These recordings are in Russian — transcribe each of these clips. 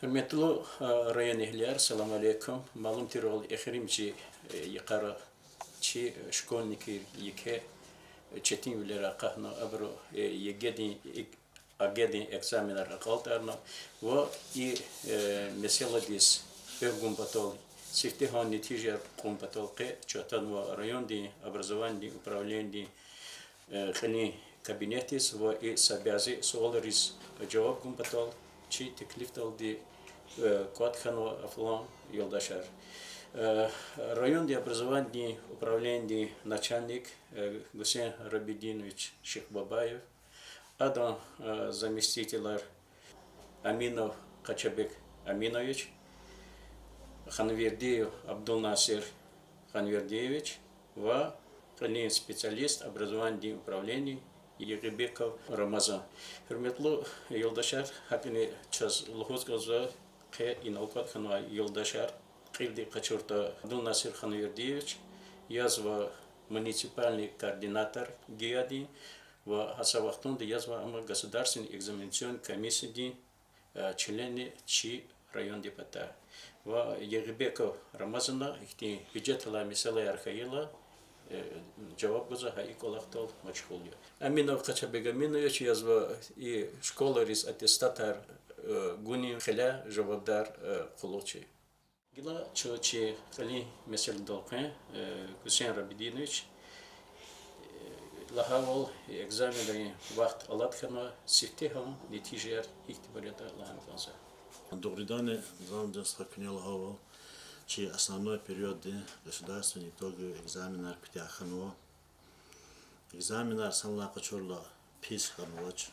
Hürmetli rayon ehliler, selamun aleyküm. Malum tirol ekrimci yukarı çi şkolniki yike çetin ülera kahna abro yegedin egzaminar akaltarna ve mesela dis gumbatol сифтихан нетижер компатолки чатан ва район ди образование ди управление ди хани кабинетис ва и сабязи соларис жаваб компатол чи теклифтал ди квадхан ва афлан юлдашар район ди образование ди управление ди начальник Гусейн Рабидинович Шихбабаев адан заместитель Аминов Качабек Аминович Ханвердиев Абдул-Насир Ханвердиевич ва специалист образования и управления Егибеков Рамазан. Hürmetli yoldaşlar, hepini çaz Luhuzgaz'a ke inavukat hana yoldaşlar, kıyıldı kaçırta Abdul-Nasir Ханвердиевич, yaz ve municipalный координатор ГИАДи ve hasa vaktunda yaz ve ama государственный экзаменационный комиссии члены Чи район депутата. Ve Егибеков Рамазан'la işte hüccetla mesele arkayla cevap güzel hayık olaktal maçık oluyor. Aminov Kaçabek Aminoviç yazva i şkolaris atestatar güni khila cevapdar kuluçi. Gila çoğu khali mesele dalqın Hüseyin Rabidinoviç lahavol egzaminleri vakt alatkhana siftiham netijer ihtibariyata lahamkanza. Добридане, знам да схакнел хава, че основной период государственный итоги экзаменар птяханова. Экзаменар санла качурла пис ханвач.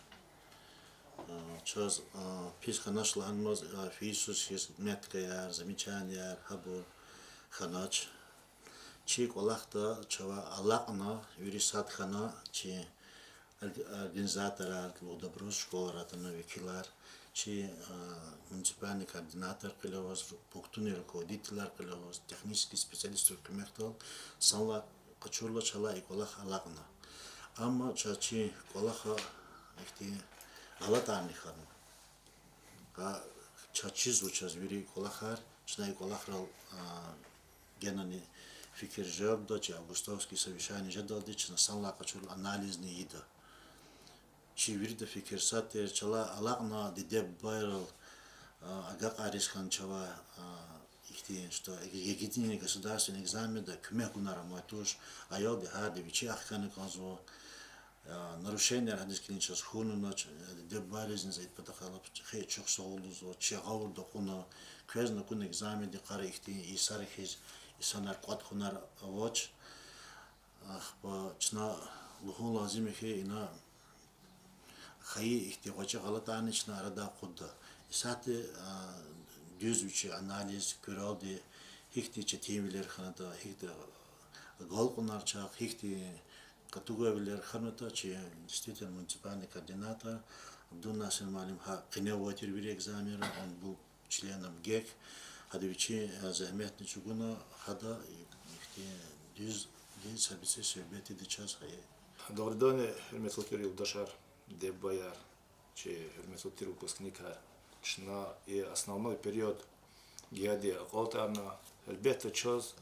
Чаз пис ханашланмаз фисус хис меткаяр, замечанияр, хабур ханач. Чик олахта чава алакна юрисат хана, че организаторар, удобрус школаратана векилар. Чи муниципальный координатор кылавоз, пунктунный руководитель кылавоз, технический специалист көмектал, санла качурла чала и колах алакна. Амма чачи колаха ихти алатарни хану. Чачи звучаз вири колахар, чна и колахрал генани фикир жабда, чи августовский совещание жадалди, чна санла качурла анализный ида. Чи вирда фикир сатер чала алакна дидеб байрал агак арисхан чава ихти что егидин государственный экзамен да кумекунара матуш аял де харди вичи ахканы канзо нарушение hadiskin час хунуна дидеб байризин зайд патахалап хей чок соулузо чагаур да хуна квезна кун экзамен де кара ихти исархиз исанар квадхунар воч ахба чна лухун лазим хей ина خي احتياجات غلطانة شنا ردا قدّا ساعات düz üçü analiz köraldi hikti çetimiler xanada hikti galqonar çaq hikti kategoriler xanata çi действительно муниципальный координатор Абдул-Насир Малим ha qinavatir bir egzamin on bu членам ГЕК hadivçi zahmetli çuguna hada hikti düz sabitse söhbeti de çaz hayı. Добрый день, hürmetli yoldaşlar. Дебаяр, че хурметли выпускника, чна и основной период геоди Алтарна, Эльбета Чоз,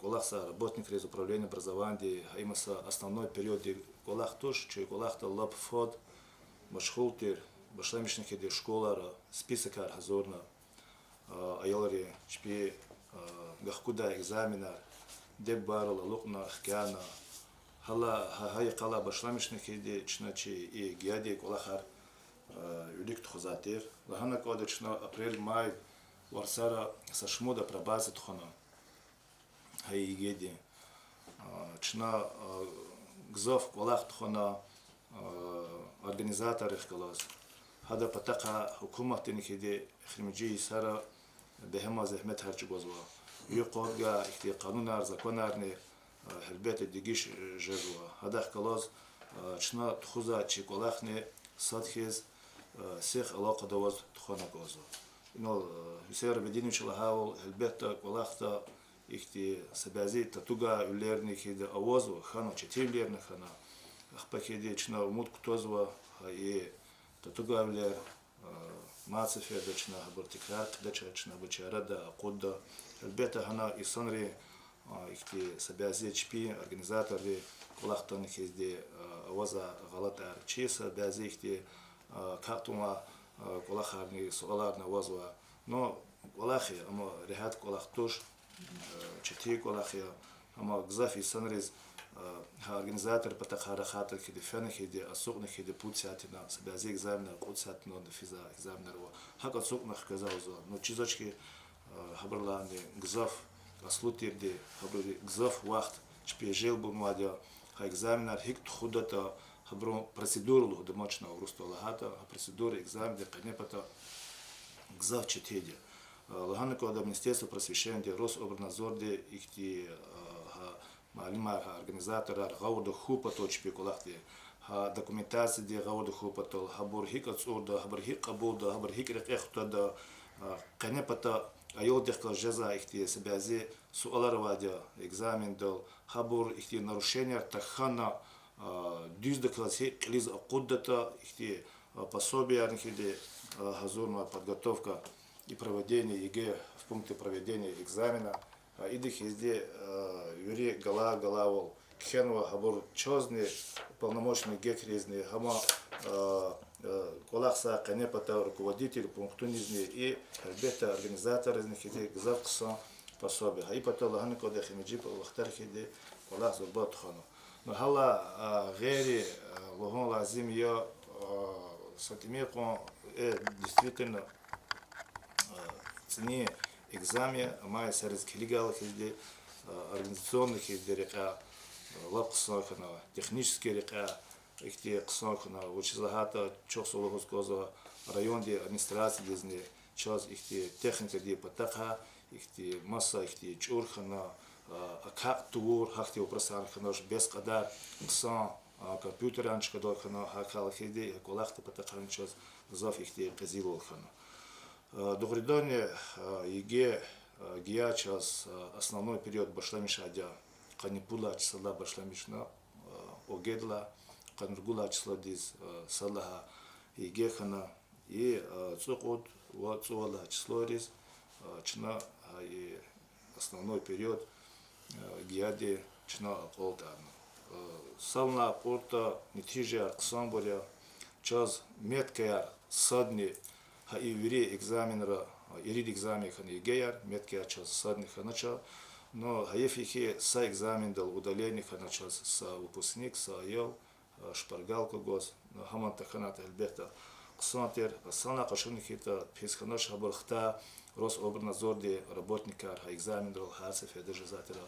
Колахса работник из управления образования, имаса основной период Колах туш, че Колахта лап фод, Башхултир, Башлемишники де школара, списокар хазорна, Айолари, чпи Гахкуда экзаменар, Деббарла, Лукна, Хкяна, Хала хай кала башламишники де чначи и геоди колахар юлик тхозатир. Лахана кода чна апрель май варсара сашмуда прабаза тхона. Хай геди чна гзов колах тхона организатор ихкалаз. Хада патака хукуматиники де хримджи сара дехема захмет харчи гозва. Юқорга ихти канунар законарни Хелбет дигиш жезуа. Хадах калаз чна тхуза чиколахне садхиз сех алаqa даваз тхана газо. Инол Hüseyin Rabidinoviç lahawol Хелбет колахта ихти сабази татуга улерни хиде авозу хана четилерни хана. Ахпакеде чна умут кутозва и татуга улер ماسفه دچنا هبر تکرار دچنا بچاره دا قد البته هنا يصنري اكتي سبازي اتش بي организатор دي قلختن كيزدي وزا غلط ارچي سبازي اكتي كاتوما قلخارني سوالارنا وزوا но قلخي اما رهات قلختوش چتي قلخي اما гзаф يصنريز организатор بتخار خاطر كده فن كده السوق كده بوتساتنا سبازي экзамен بوتساتنا دفيزا экзамен رو حق السوق كذا وزا но чизочки хабарланди гзаф аслутир де хабри гзаф вақт чпежел бу мадя ха экзаменар хикт худата хабро процедуру лухдамачна урусталахата процедура экзамен де канепата гзаф четеде лаганако да министерство просвещения Рособорнадзор де ихти معلومه организатор غورد خوبه تو چپی کلاختی ها دکومنتاسیون دی غورد خوبه تو خبر هیک تصور ده خبر هیک قبول ده خبر هیک رقیق تو ده قنه پتا ایو دکتر جزا اختی سبازی سوالار وادیا экзамен دل خبر اختی нарушение تخنا düz декларации клиз قدرتا اختی пособие архиде hazurная подготовка и проведение ЕГЭ в пункте проведения экзамена идих изде юри гала кхенва хабор чозни полномочный гекрезни хама колахса канепата руководитель пунктунизни и албета организатор из них иде гзавкса пособие и потом лаганы коде химиджи вахтар хиде колах зурбат хану но хала гери логон лазим я сантимекон действительно цени экзамен май сарыз килигал хизде организационных река лапсахна технические река ихти қсахна учизахата чосологоскоза районде администрации дезне час ихти техника де патаха ихти масса ихти чурхана акактур хахти опросархнаш без қадар қсан компьютеранчка дохана хакал хиде колахта патахан час заф ихти казилолхана Догридоне ЕГЭ гия час основной период башламишадя канипула числа башламишна огедла канургула числа диз салаха ЕГЭ хана и цукут ва цуала число риз чна и основной период гияде чна колтарна сална порта нитижа ксамборя час меткая садни и вери экзаменера ирид экзамен хан ЕГЭ метке час садни ханача но хаефихи са экзамен дал удаление ханача са выпускник са ел шпаргалка гос хаманта ханат албета ксантер сана кашунихита писханаш хабархта Рособорнадзор де работника экзамен дал хасеф держатора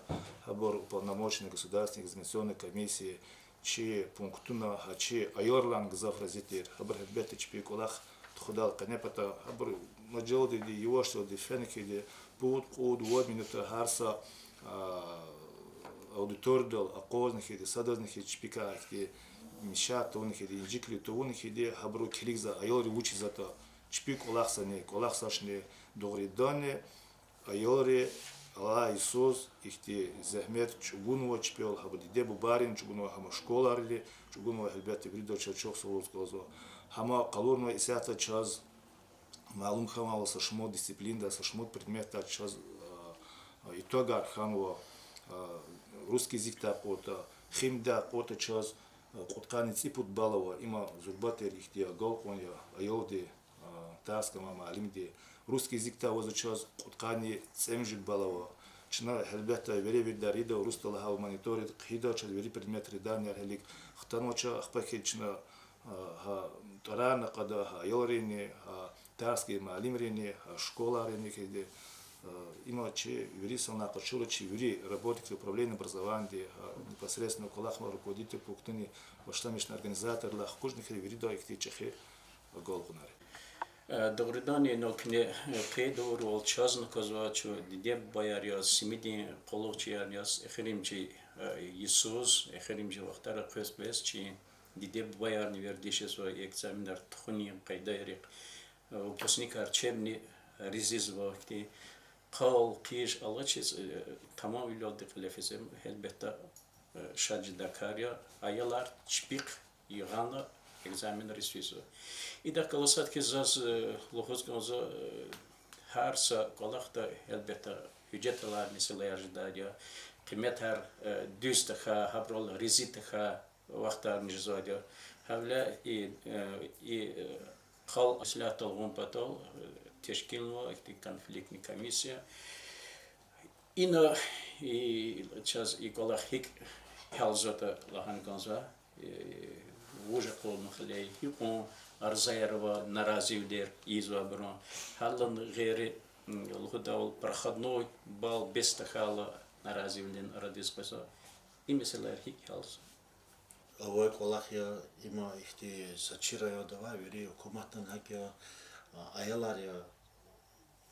хабор уполномоченный государственной экзаменационной комиссии чи пунктуна хачи айорлан гзафразитер хабар албета чпи колах خدال قنبتا خبر مجال دی یواش دی فنکی دی بود قود و منوت هرسا аудитор дал акозники دی садозники чпика دی мишат тоники دی инжикли тоники دی хабру килигза айори учи зато чпик олахсане олахсашне догридане айори ала Исус ихти захмет чугунова чпел хабу ди дебу барин чугунова хама школарли чугунова хелбет бридо чочок солоскозо хама калурно исята час малум хама со шмот дисциплин да со шмот предмета час итогар ханова русский язык та кота химда кота час коткани ципут балова има зурбатер ихтия голконя айоди таска мама алимди русский язык та воза час коткани цемжик балова чна хелбета вери видарида рустала хау мониторит хида час вери предмет редания хелик хтаноча ахпахична тарана када айорини таски малимрини школарини кеде има че вери сана качура че вери работники управления образования непосредственно колахма руководитель пунктуни башламишный организатор лахкужники вери да ихти чехе голгунари Добридание, но к не пейдор волчазно казвачу диде бояряс симиди половчияряс эхримчи Иисус эхримчи вахтара квесбес чи диде боярни вердишес ва экзаменар тхуни кайдайрик выпускник арчебни ризиз вахти قال قيش الله چیز تمام ولاد خلافزم هلبته شاج دکاریا ایالار چپیق یغانا экзамен рисуйсу. И да колосат ки заз лохозгонзо харса колахта elbette hücretler mesela ожидания кыймет хар дюстаха хаброл резитаха вахтар нижзодя хавля и хал слятал гумпатол тешкилно экти конфликтная комиссия ино и час и колах хик халзота лахан конза уже полно хлей хипон арзаерова наразивдер извабро халлан гери лхудал проходной бал без тахала наразивден радиспасо и mesela хик халз Овой колах я има ихти сачира я давай вери хукуматтан хакя аялар я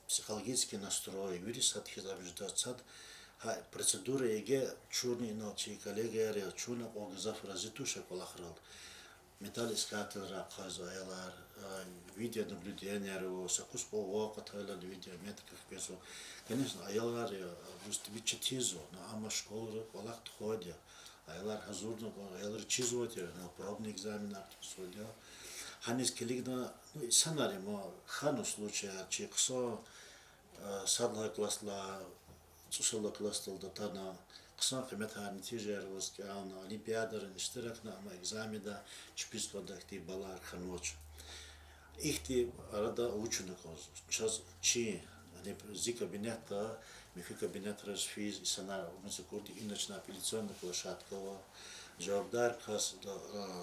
психологический настрой вери садхи забждат сад процедура еге чурни ночи коллеги я чуна огзаф разитуша колахрал металлискател раказ аялар видео наблюдения ро сакус по вакыт ала видео метках песо конечно аялар я просто бичетизо на ама школы колах тходя аялар хазурно аялар чизвоте на пробный экзамен судя ханис келигна ну санари мо хану случая чиксо садла классла сусала классла тана кыса кыймет натижер на олимпиадарын иштирак на экзамена чипискода ти балар ханоч ихти арада учуна коз час чи не зи кабинета мифи кабинет разфиз и сана музыкурти иночна апелляционная площадка Жавдар хас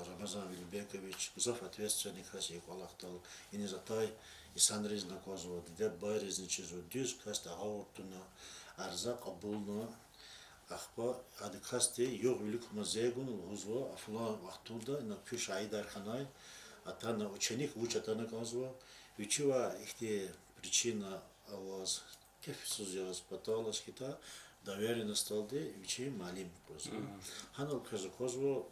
Рамазан Вильбекович, зов ответственный хас и колахтал, и не затай, и санрез на козу, где байрез не чизу, дюз хас тагауртуна, арзак абулна, ахпа, адыкасте, йог велик мазегун, узво, афла вахтулда, на пюш айдар ханай, атана ученик, учатана козва, учива ихте причина аваз, кефисуз яз паталаш хита, доверенность столде вичи малим просто. Ханал казаково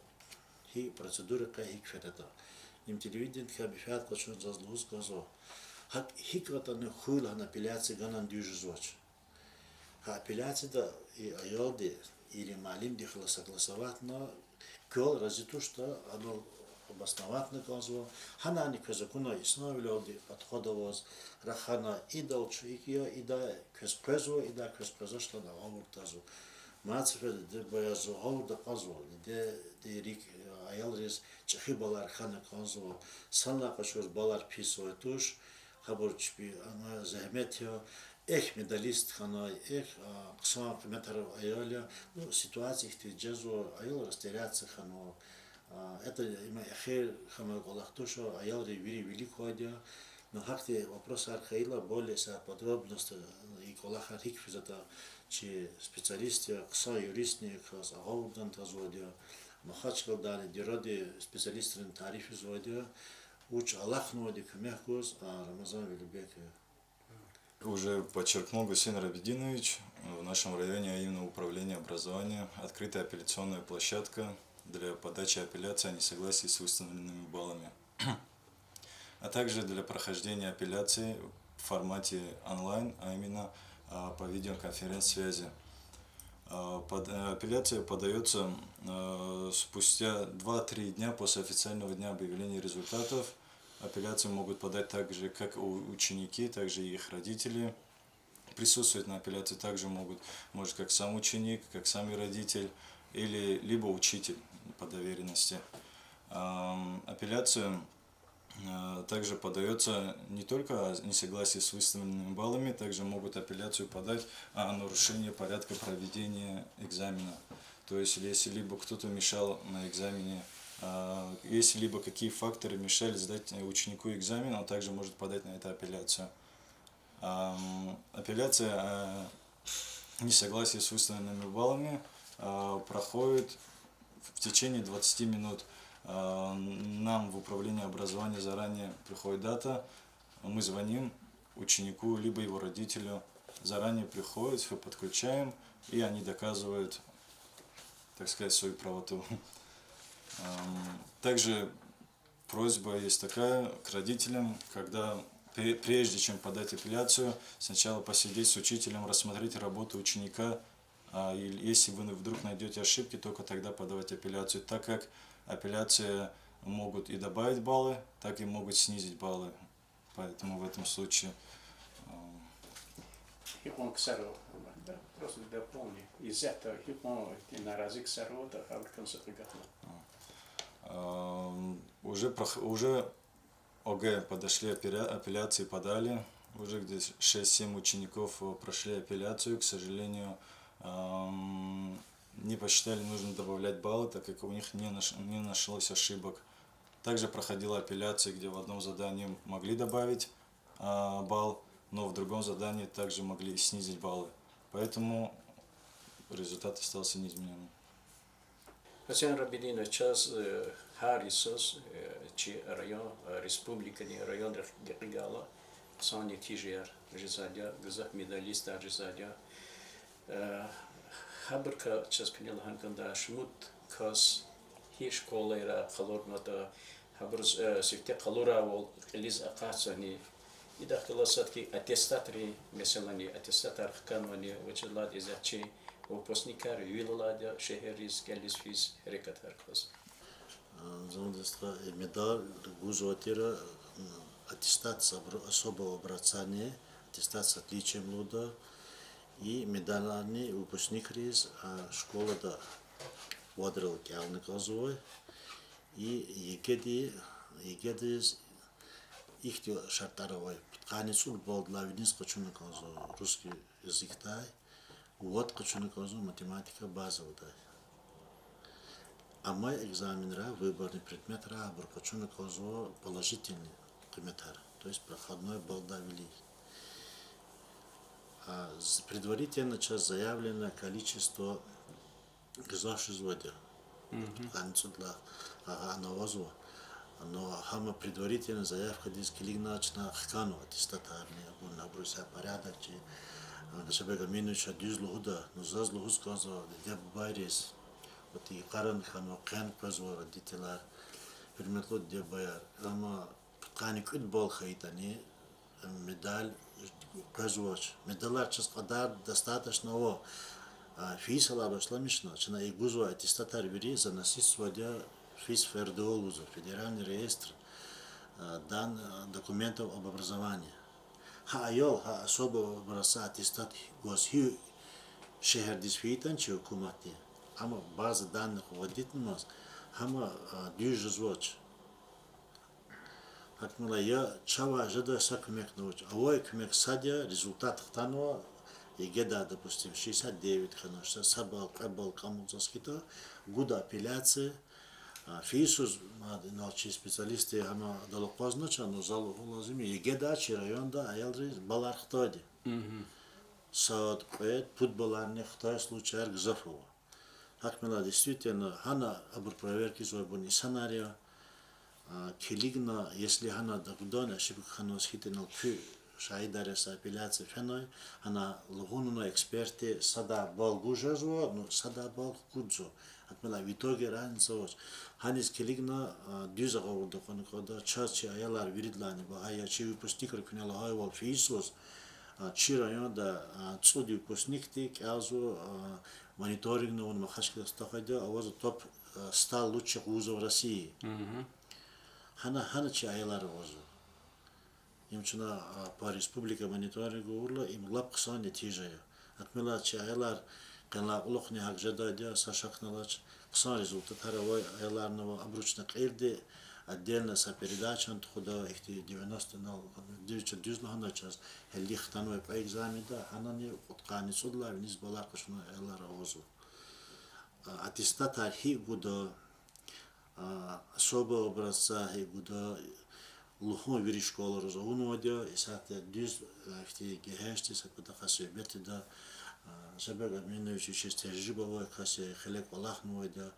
хи процедура ка хи кфетата. Им телевиден ка бифат качун зазлуз казо. Хак хи ката не хуйл хана апелляция ганан дюжзвоч. Ха апелляция да и айоде или малим дихла согласовать на кол разиту что оно обосновательно казо. Хана не казакуна исновили подходовоз рахана и долчикия и да кэспрезо и да кэспрезо что да омуртазу мацфе де боязо олда казо де рик аялрис чхибалар хана казо санла кашур балар писо туш хаборчби ана захметё эх медалист хана эх кыса метр аяля ну ситуация их джазо аял растеряться хано это има эхер хама голахтошо аял вери великое. Но хакте вопрос архаила более подробности и колаха рик физата че специалисты кса юристные кас агаурдан тазводя махачкал дали дироди специалисты тариф изводя уч аллахнуди кмехкус Рамазан Вильбеков. Уже подчеркнул Гусейн Рабединович, в нашем районе, а именно управление образования, открытая апелляционная площадка для подачи апелляции о несогласии с выставленными баллами, а также для прохождения апелляции в формате онлайн, а именно по видеоконференц-связи. Апелляция подается спустя 2-3 дня после официального дня объявления результатов. Апелляцию могут подать так же, как ученики, также и их родители. Присутствовать на апелляции также может как сам ученик, как сам родитель, или либо учитель по доверенности. Апелляция также подается не только о несогласии с выставленными баллами, также могут апелляцию подать о нарушении порядка проведения экзамена. То есть, если либо кто-то мешал на экзамене, если либо какие факторы мешали сдать ученику экзамен, он также может подать на это апелляцию. Апелляция о несогласии с выставленными баллами проходит в течение 20 минут. Нам в управление образования заранее приходит дата, мы звоним ученику, либо его родителю, заранее приходят, все подключаем, и они доказывают, так сказать, свою правоту. Также просьба есть такая к родителям, когда прежде чем подать апелляцию, сначала посидеть с учителем, рассмотреть работу ученика, и если вы вдруг найдете ошибки, только тогда подавать апелляцию, так как апелляция могут и добавить баллы, так и могут снизить баллы. Поэтому в этом случае Хипон ксаро, да, просто дополни. Из этого хипон на разик ксаро, да, хавркан сахигахна. уже ОГЭ подошли, апелляции подали, уже где 6-7 учеников прошли апелляцию, к сожалению, не посчитали нужно добавлять баллы, так как у них не нашлось ошибок. Также проходила апелляция, где в одном задании могли добавить балл, но в другом задании также могли снизить баллы. Поэтому результат остался неизменным. Хасян Рабидин час Харисос, чи район республика, не район Регала, Сани Тижер, Жизадя, Газах медалиста Жизадя. Хабрка час Пенел Ханканда Шмут Кас Хиш Колера Калорната Хабрз Сифте Калора Вол Элиз Акасани. إذا خلصت كي أتستاتري مثلاً أتستاتر كانوني وجلاد إذا شيء وبوسنيكار يولاد شهريز كاليس فيز حركة هركلاس. Замудества медаль гузотира аттестация особого образования, аттестация отличием луда и медальный выпускник из школы да Водрил Кялны Казой и егеди ихти шартаровой каницул болдла вниз почему казу русский язык тай вот почему казу математика базовая тай а мой экзамен выборный предмет почему казу положительный комментарий то есть проходной болда вели предварительно час заявлено количество государственных каницул для навозу. Но хама предварительно заявка диски лигначна хкану аттестатарния на бруся порядок чи на себе гаминуша дюзлуда но зазлугус каза де байрес вот и каран хану кан казва родителар перметло де байар ама кани куд бол хайтани медаль казвач медалар час кадар достаточно о фисала башламишна чна и гузва аттестатар вери за насисвадя ФИС ФРДОЛУЗа, Федеральный реестр документов об образовании. Особого образца аттестат госхи шехер дисфитан чи хукумати. Ама база данных вводительность, ама дюжезвоч. Хакмила я чава жада сакмек науч. Авой кмек садя результат хтанова егеда, допустим, 69 ханошта, сабал, кабал, камузаскита, года апелляции. Фисус научи специалисты ама дало познача, но залу лазими егеда чи районда аялри балар хтоди. Сад квет футболарный хтай случай гзафу. Хакмила действительно хана абур проверки зойбуни сценария килигна если хана дагудон ошибка хана схитенал пю шайдареса апелляции феной хана лугунуно эксперты сада бал гужазо но сада бал кудзо. Хакмила в итоге разница Ханис Келигна дюза говорда кода части аялар виридлани ба ая чи выпускник рекунела хайвал фисус чи районда цуди выпускникти казу мониторинг на он махашки стахайда авазу топ 100 лучших вузов России. Хана чи аялар авазу. Имчина по республика мониторинг урла им лап ксан нетижая. Хакмила чи аялар канла улохни хакжада дя сашакналач Ксан результат харавай аяларного обручно кирди отдельно со передачей туда их 90 на 900 на час элих таной по экзамену да она не откани судла вниз была кошна аялара озу аттестат архи года особо образца и года лухом вери школа роза унодя и сате düz их гехешти сакуда хасебети да Забега минующий часть бавой касе хелек валахну да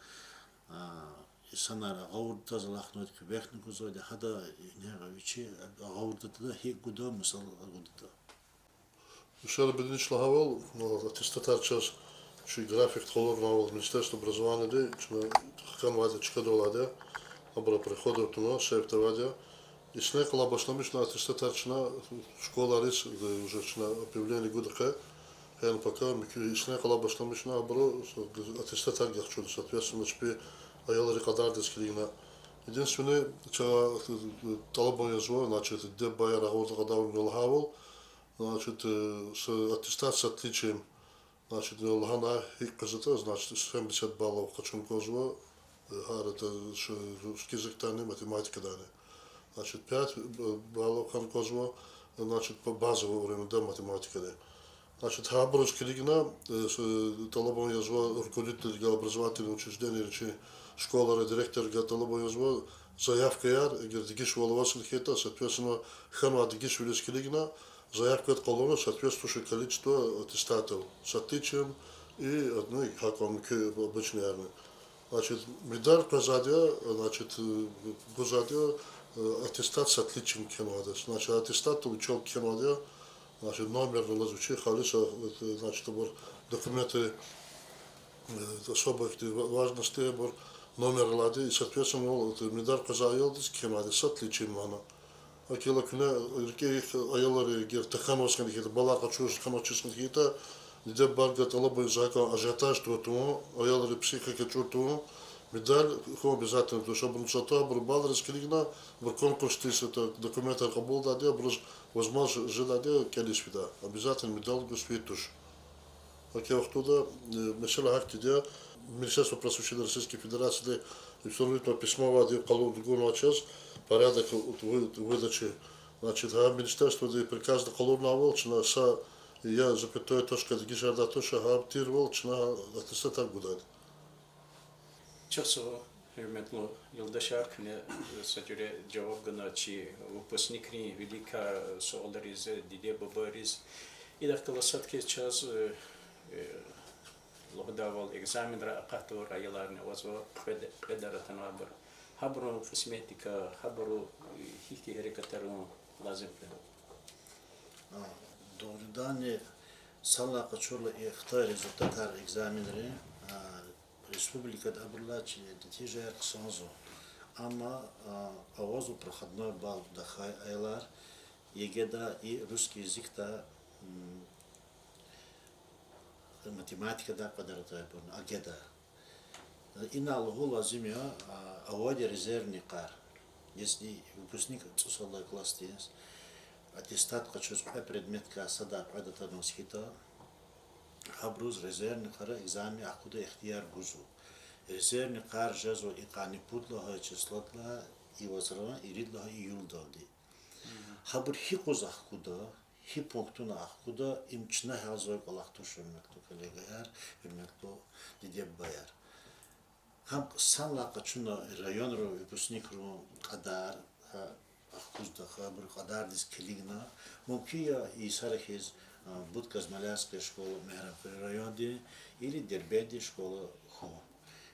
санара гаурта залахну кбехну кузода хада нервичи гаурта да хи гудо мусал гудо. Шер бедин шлахавал, но аттестатар час ши график толорного Министерства образования да чна хкам вада чкадолада абра прихода туно шефта вада и снекала башламишна аттестатар чна школа рис уже чна объявление гудка Я пока микроишная коллабошла мишна абро аттестат агях чуд соответственно чпи аялари кадар дескрина Единственное, что талабон язва, значит, где бояр охота кадавн голхавол, значит, с аттестацией с отличием, значит, лхана хикказата, значит, 70 баллов качун козва, это русский язык таны, математика даны. Значит, 5 баллов хан козва, значит, по базовому уровню, да, математика да. Значит, Хабаровск Лигна, талабон язва, руководитель образовательного учреждения, школа, директор талабон язва, заявка яр, дигиш воловаск хета, соответственно, хама дигиш вилиски Лигна, заявка от колонна, соответствующее количество аттестатов с отличием и одной, как он обычный армии. Значит, медаль позади, значит, позади аттестат с отличием кинода. Значит, аттестат учел кинода, значит, номер лазучи, халиса, значит, документы особой важности, номер лади, и, соответственно, медаль позади, кинода с отличием она. Акела кне, иркеих аялары гер тахановскан хита, балака чуш ханочискан хита, где барга талабы закон ажиотаж тротумо, аялары психика тротумо, медаль, хо обязательно, то чтобы нусата, бал раскригна, в конкурс тис это документы кабул даде, брус возможно жидаде келис вида, обязательно медаль госвитуш. Акела туда, mesela хактиде, Министерство просвещения Российской Федерации, абсолютно письмо води калу другого час, порядок выдачи, значит, министерство да приказ да калу навол, чина са я запятой точка да гижарда тоша хаптирвол, чина аттестат гудай. Часово, hürmetli yoldaşlar, sadece cevap gınaçı, выпускникни велика соолдариз, диде бабариз, и дахталасат ке час логдавал экзамен рaqatор аяларны вазва предаратан вабр. Хабру косметика, хабру хики харекатару лазим пледу. Doğrudan salla kaçırlı ihtiyar rezultatlar egzaminleri Республикада Абрулачи нәтиже кысанзу. Ama авазу проходной балл дахай айлар егеда и русский язык да математика да кадартай бун агеда. Иналгу лазим я авади резервный кар. Если выпускник цусаллай класс тенс, аттестат качус предмет касада адатан схита, хабруз резервный кара экзамен акуда ихтияр гузу. Резервный кар жазу и кани пудлага числотла и возра и ридла и юлдалди. Хабр хикуз акуда, хипунктуна акуда имчна хазой калахтуш örnekto колегаяр, örnekto дидеб баяр. Хам санла качуна район ро выпускник ро кадар акузда хабр кадар дис келигна мумкия и сарахиз Будка Малярская школа Мехрам районе или Дербеди школа Ху.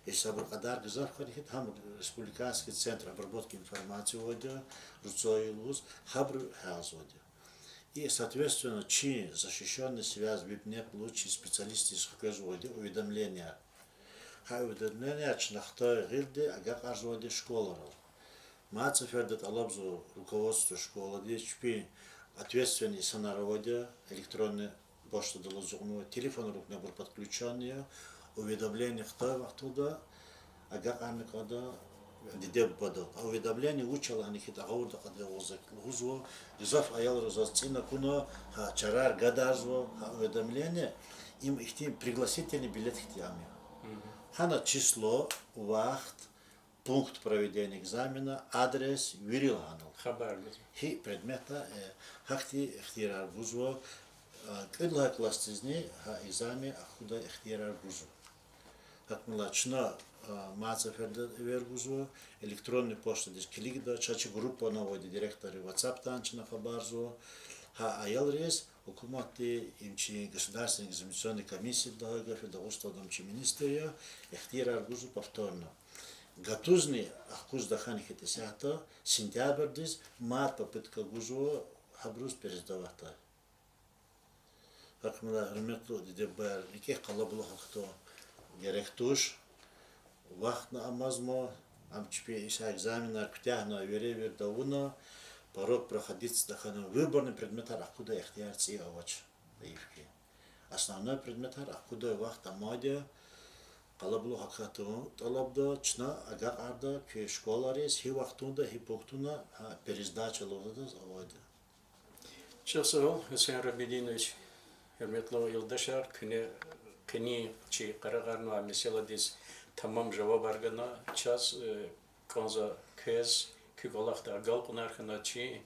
Если Абракадар Газар Харихит, хам республиканский центр обработки информации водя, Руцой Луз, Хабр Хаз водя. И, соответственно, чи защищенная связь випнет лучший специалист из Хакэжводи уведомления. Уведомления чнахтой гильды, ага кажводи школа. Мацафердет алабзу руководство школы, DHP ответственный санароводя, электронная почта доложенного, телефон рук не был подключен, уведомление кто оттуда, а как они когда дидеб подал, а уведомление учил они хита аурда когда возак лузво, дизав аял разацина куно, чарар гадазво, уведомление им их пригласительный билет хитями. Хана число, вахт, пункт проведения экзамена, адрес, вириланул. Хабар. Хи предмета хахти ихтирар бузво, кыдла кластизни ха экзамен ахуда ихтирар бузво. Как младшина мацаферда вергузво, электронный почта дискилигда, чачи группа наводи директоры WhatsApp танчина хабарзво, ха аялрез, Hükümeti имчи Государственной экзаменационной комиссии Дагофи, Дагостодомчи министерия, ихтирар бузво повторно. Гатузни ахкуз дахани хитесята сентябрьдис мат попытка гузо хабруз пересдавата. Как мы хөрмәтле дидебар икех калабулы хакто геректуш вахтна амазмо амчпе иша экзаменар ктяхна веревер давуна порог проходить дахана выборный предмет ахкуда ихтияр ци авач даивки. Основной предмет ахкуда вахта модя Kalabulu hakatı talabda çna agak arda ki şkolares hi vaktunda hi poktuna пересдача oldu zavaydı. Çok sağ ol Hüseyin Rabidinoviç. Hürmetli yoldaşlar, kini çi Karagarnu mesela diz tamam cevap argana çaz konza köz kükolakta galpınarkana çi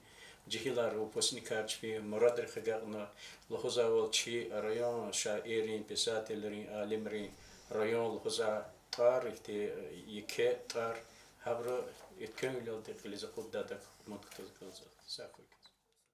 cihilar upasnikarçpi muradır khagana lahoza çi rayon şairin pisatellerin alimrin rayon lahoza tar işte yike tar habro etken yolda kilize kuddadak mutkaz kalza sakık